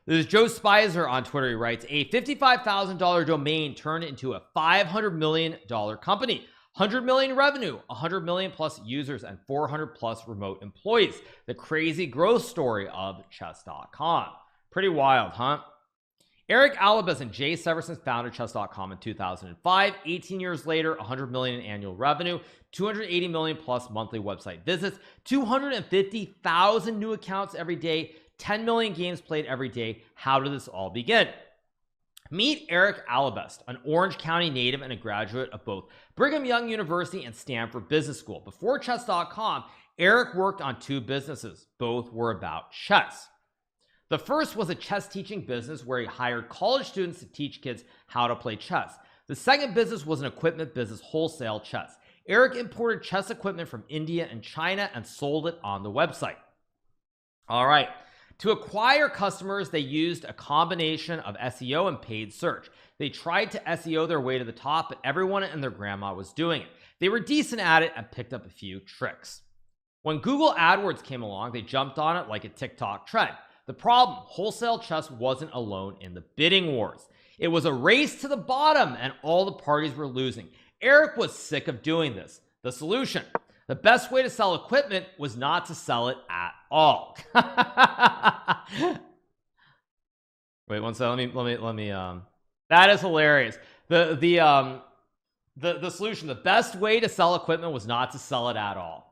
There's Joe Spicer on Twitter. He writes, a $55,000 domain turned into a $500 million company. 100 million revenue, 100 million plus users, and 400 plus remote employees. The crazy growth story of chess.com. Pretty wild, huh? Eric Alabas and Jay Severson founded chess.com in 2005. 18 years later, 100 million in annual revenue, 280 million plus monthly website visits, 250,000 new accounts every day, 10 million games played every day. How did this all begin? Meet Eric Alabas, an Orange County native and a graduate of both Brigham Young University and Stanford Business School. Before chess.com, Eric worked on two businesses. Both were about chess. The first was a chess teaching business where he hired college students to teach kids how to play chess. The second business was an equipment business, wholesale chess. Eric imported chess equipment from India and China and sold it on the website. All right. To acquire customers, they used a combination of SEO and paid search. They tried to SEO their way to the top, but everyone and their grandma was doing it. They were decent at it and picked up a few tricks. When Google AdWords came along, they jumped on it like a TikTok trend. The problem, wholesale chess wasn't alone in the bidding wars. It was a race to the bottom and all the parties were losing. Eric was sick of doing this. The solution, the best way to sell equipment was not to sell it at all. Wait one second, let me that is hilarious. The solution, the best way to sell equipment was not to sell it at all.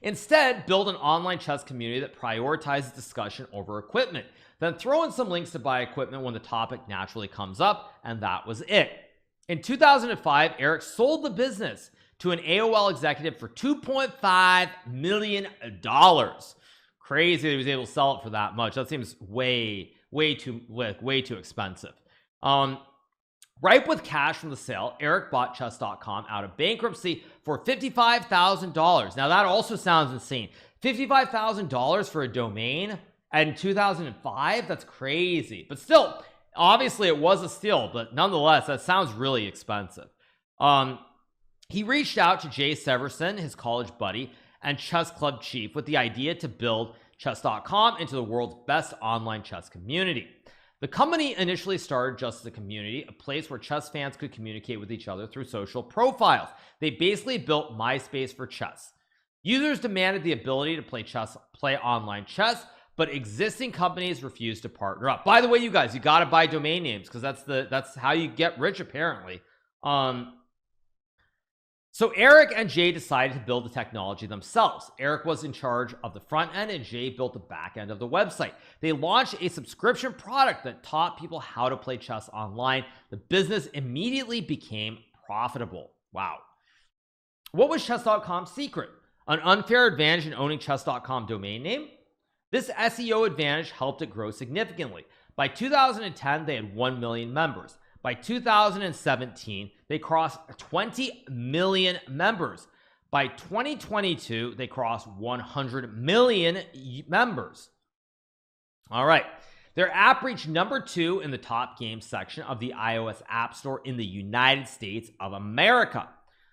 Instead, build an online chess community that prioritizes discussion over equipment. Then throw in some links to buy equipment when the topic naturally comes up, and that was it. In 2005, Eric sold the business to an AOL executive for $2.5 million. Crazy that he was able to sell it for that much. That seems way too expensive. Ripe with cash from the sale, Eric bought chess.com out of bankruptcy for $55,000. Now that also sounds insane. $55,000 for a domain in 2005? That's crazy. But still, obviously it was a steal, but nonetheless, that sounds really expensive. He reached out to Jay Severson, his college buddy and chess club chief, with the idea to build chess.com into the world's best online chess community. The company initially started just as a community, a place where chess fans could communicate with each other through social profiles. They basically built MySpace for chess. Users demanded the ability to play online chess, but existing companies refused to partner up. By the way, you guys, you got to buy domain names because that's how you get rich, apparently. So Eric and Jay decided to build the technology themselves. Eric was in charge of the front end and Jay built the back end of the website. They launched a subscription product that taught people how to play chess online. The business immediately became profitable. Wow. What was chess.com's secret? An unfair advantage in owning chess.com domain name? This SEO advantage helped it grow significantly. By 2010, they had 1 million members. By 2017, they crossed 20 million members. By 2022, they crossed 100 million members. All right. Their app reached number 2 in the top games section of the iOS App Store in the United States of America.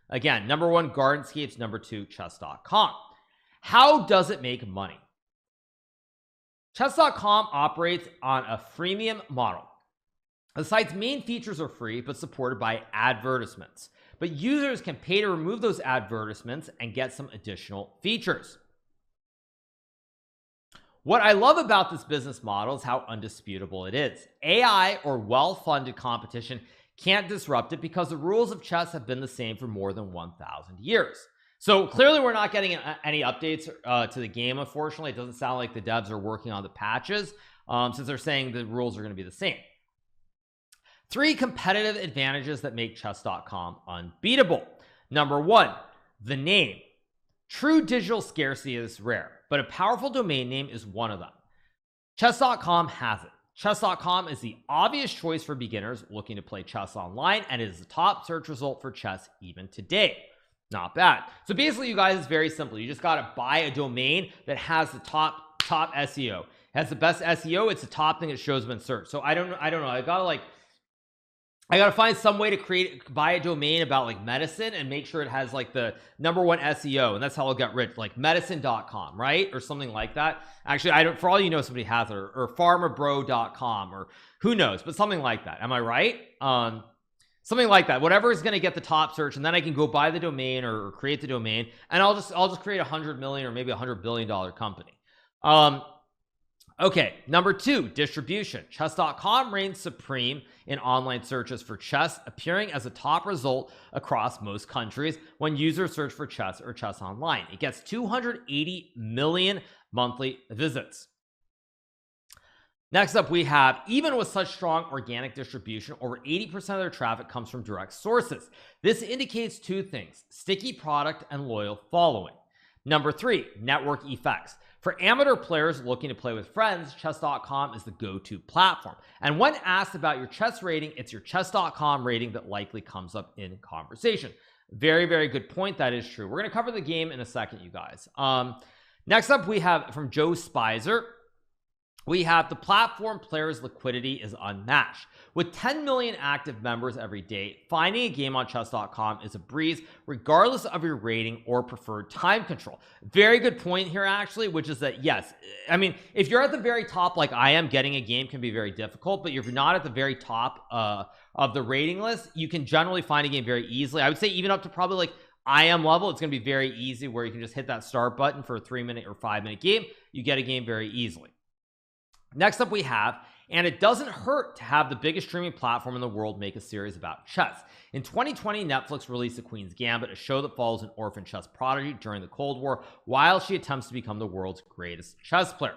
Again, number 1, Gardenscapes, number 2, chess.com. How does it make money? Chess.com operates on a freemium model. The site's main features are free, but supported by advertisements. But users can pay to remove those advertisements and get some additional features. What I love about this business model is how undisputable it is. AI or well-funded competition can't disrupt it because the rules of chess have been the same for more than 1,000 years. So clearly we're not getting any updates to the game, unfortunately. It doesn't sound like the devs are working on the patches since they're saying the rules are going to be the same. 3 competitive advantages that make chess.com unbeatable. Number 1, the name. True digital scarcity is rare, but a powerful domain name is one of them. Chess.com has it. Chess.com is the obvious choice for beginners looking to play chess online, and it is the top search result for chess even today. Not bad. So basically, you guys, it's very simple. You just got to buy a domain that has the top SEO. It has the best SEO. It's the top thing that shows up in search. So I don't know. I got to I gotta find some way to buy a domain about like medicine and make sure it has like the #1 SEO, and that's how I'll get rich, like medicine.com, right? Or something like that. Actually, I don't, for all you know, somebody has it, or pharmabro.com, or who knows, but something like that. Am I right? Something like that. Whatever is going to get the top search, and then I can go buy the domain or create the domain, and I'll just create 100 million or maybe $100 billion company. Okay, number 2, distribution. Chess.com reigns supreme in online searches for chess, appearing as a top result across most countries when users search for chess or chess online. It gets 280 million monthly visits. Next up, we have, even with such strong organic distribution, over 80% of their traffic comes from direct sources. This indicates 2 things: sticky product and loyal following. Number 3, network effects. For amateur players looking to play with friends, chess.com is the go-to platform. And when asked about your chess rating, it's your chess.com rating that likely comes up in conversation. Very, very good point. That is true. We're going to cover the game in a second, you guys. Next up, we have from Joe Spicer. We have the platform players' liquidity is unmatched. With 10 million active members every day, finding a game on chess.com is a breeze, regardless of your rating or preferred time control. Very good point here, actually, which is that, yes, I mean, if you're at the very top like I am, getting a game can be very difficult, but if you're not at the very top of the rating list, you can generally find a game very easily. I would say even up to probably like I am level, it's going to be very easy, where you can just hit that start button for a 3-minute or 5-minute game. You get a game very easily. Next up, we have, and it doesn't hurt to have the biggest streaming platform in the world make a series about chess. In 2020, Netflix released The Queen's Gambit, a show that follows an orphan chess prodigy during the Cold War while she attempts to become the world's greatest chess player.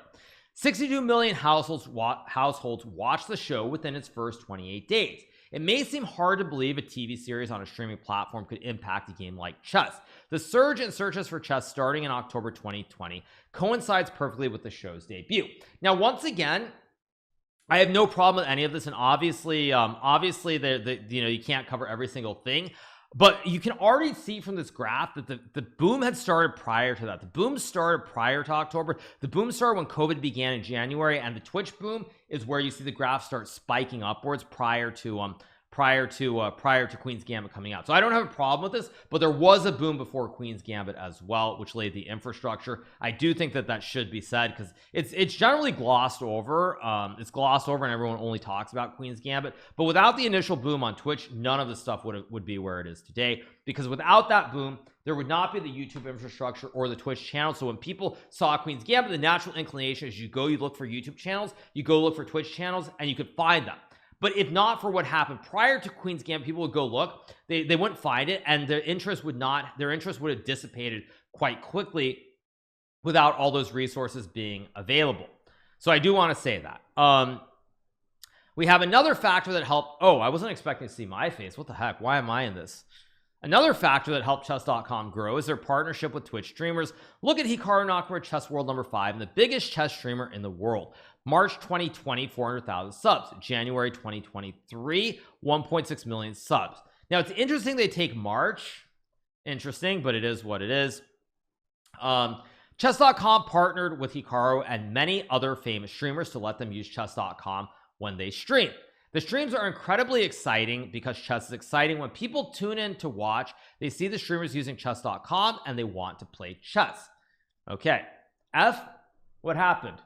62 million households watched the show within its first 28 days. It may seem hard to believe a TV series on a streaming platform could impact a game like chess. The surge in searches for chess starting in October 2020 coincides perfectly with the show's debut. Now, once again, I have no problem with any of this, and obviously, you know, you can't cover every single thing, but you can already see from this graph that the boom had started prior to that. The boom started prior to October. The boom started when COVID began in January, and the Twitch boom is where you see the graph start spiking upwards prior to Queen's Gambit coming out. So I don't have a problem with this, but there was a boom before Queen's Gambit as well, which laid the infrastructure. I do think that should be said, because it's generally glossed over. It's glossed over, and everyone only talks about Queen's Gambit. But without the initial boom on Twitch, none of this stuff would be where it is today, because without that boom, there would not be the YouTube infrastructure or the Twitch channel. So when people saw Queen's Gambit, the natural inclination is you look for YouTube channels, you go look for Twitch channels, and you could find them. But if not for what happened prior to Queen's Gambit, people would go look, they wouldn't find it, and their interest would have dissipated quite quickly without all those resources being available. So I do want to say that. We have another factor that helped. Oh, I wasn't expecting to see my face. What the heck? Why am I in this? Another factor that helped chess.com grow is their partnership with Twitch streamers. Look at Hikaru Nakamura, Chess World #5, and the biggest chess streamer in the world. March 2020, 400,000 subs. January 2023, 1.6 million subs. Now, it's interesting they take March. Interesting, but it is what it is. Chess.com partnered with Hikaru and many other famous streamers to let them use chess.com when they stream. The streams are incredibly exciting because chess is exciting. When people tune in to watch, they see the streamers using chess.com and they want to play chess. Okay. What happened?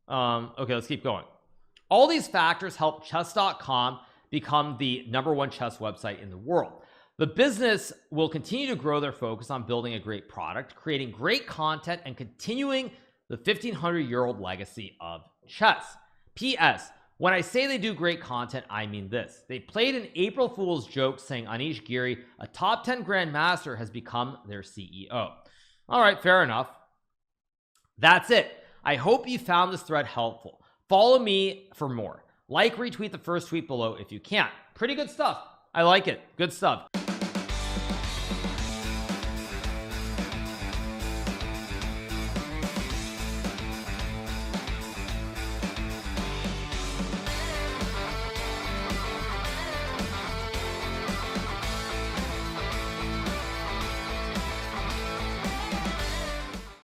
Okay, let's keep going. All these factors help chess.com become the #1 chess website in the world. The business will continue to grow their focus on building a great product, creating great content, and continuing the 1,500-year-old legacy of chess. P.S. When I say they do great content, I mean this. They played an April Fool's joke saying Anish Giri, a top 10 grandmaster, has become their CEO. All right, fair enough. That's it. I hope you found this thread helpful. Follow me for more. Like, retweet the first tweet below if you can. Pretty good stuff. I like it. Good stuff.